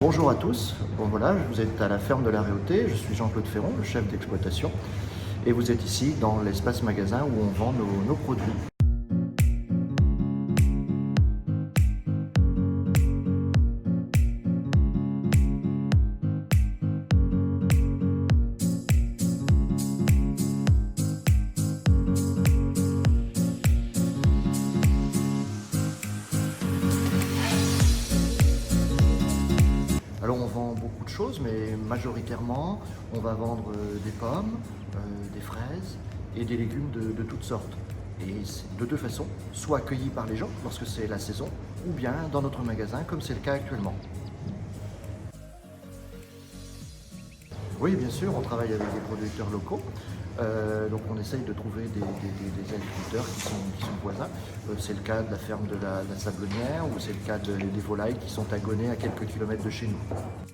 Bonjour à tous, bon voilà, vous êtes à la ferme de la Réauté, je suis Jean-Claude Ferron, le chef d'exploitation, et vous êtes ici dans l'espace magasin où on vend nos produits. Alors on vend beaucoup de choses, mais majoritairement on va vendre des pommes, des fraises et des légumes de toutes sortes. Et c'est de deux façons, soit accueillis par les gens lorsque c'est la saison, ou bien dans notre magasin comme c'est le cas actuellement. Oui, bien sûr, on travaille avec des producteurs locaux. Donc on essaye de trouver des agriculteurs qui sont voisins. C'est le cas de la ferme de la Sablonnière ou c'est le cas des volailles qui sont à Gonnet à quelques kilomètres de chez nous.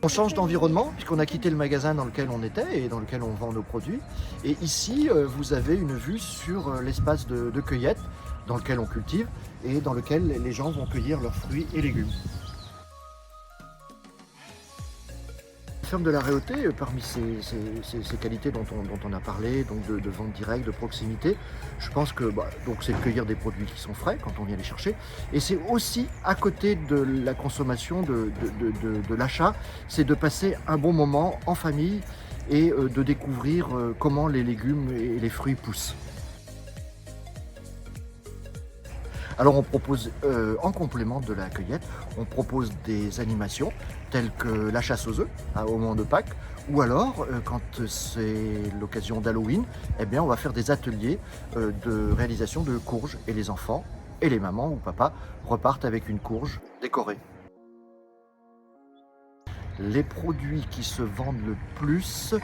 On change d'environnement puisqu'on a quitté le magasin dans lequel on était et dans lequel on vend nos produits. Et ici, vous avez une vue sur l'espace de cueillette dans lequel on cultive et dans lequel les gens vont cueillir leurs fruits et légumes. La ferme de la Réauté, parmi ces qualités dont on a parlé, donc de vente directe, de proximité, je pense que c'est de cueillir des produits qui sont frais quand on vient les chercher. Et c'est aussi, à côté de la consommation, de l'achat, c'est de passer un bon moment en famille et de découvrir comment les légumes et les fruits poussent. Alors on propose, en complément de la cueillette, on propose des animations telles que la chasse aux œufs au moment de Pâques, ou alors quand c'est l'occasion d'Halloween, eh bien on va faire des ateliers de réalisation de courges et les enfants et les mamans ou papas repartent avec une courge décorée. Les produits qui se vendent le plus,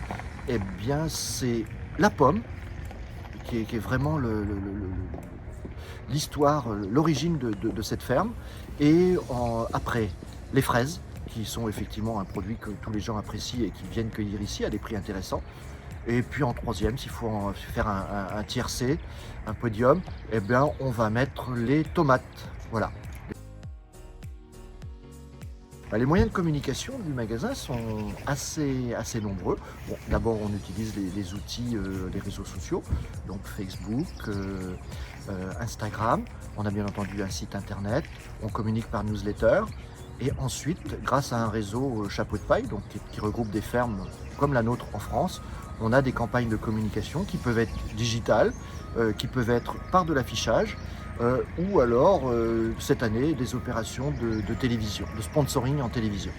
eh bien c'est la pomme, qui est vraiment l'histoire, l'origine de cette ferme. Et après, les fraises, qui sont effectivement un produit que tous les gens apprécient et qui viennent cueillir ici à des prix intéressants. Et puis en troisième, s'il faut faire un tiercé, un podium, eh bien on va mettre les tomates. Voilà. Les moyens de communication du magasin sont assez nombreux. Bon, d'abord, on utilise les outils, les réseaux sociaux, donc Facebook, Instagram. On a bien entendu un site internet. On communique par newsletter. Et ensuite, grâce à un réseau chapeau de paille, donc qui regroupe des fermes comme la nôtre en France, on a des campagnes de communication qui peuvent être digitales, qui peuvent être par de l'affichage, ou alors cette année des opérations de télévision, de sponsoring en télévision.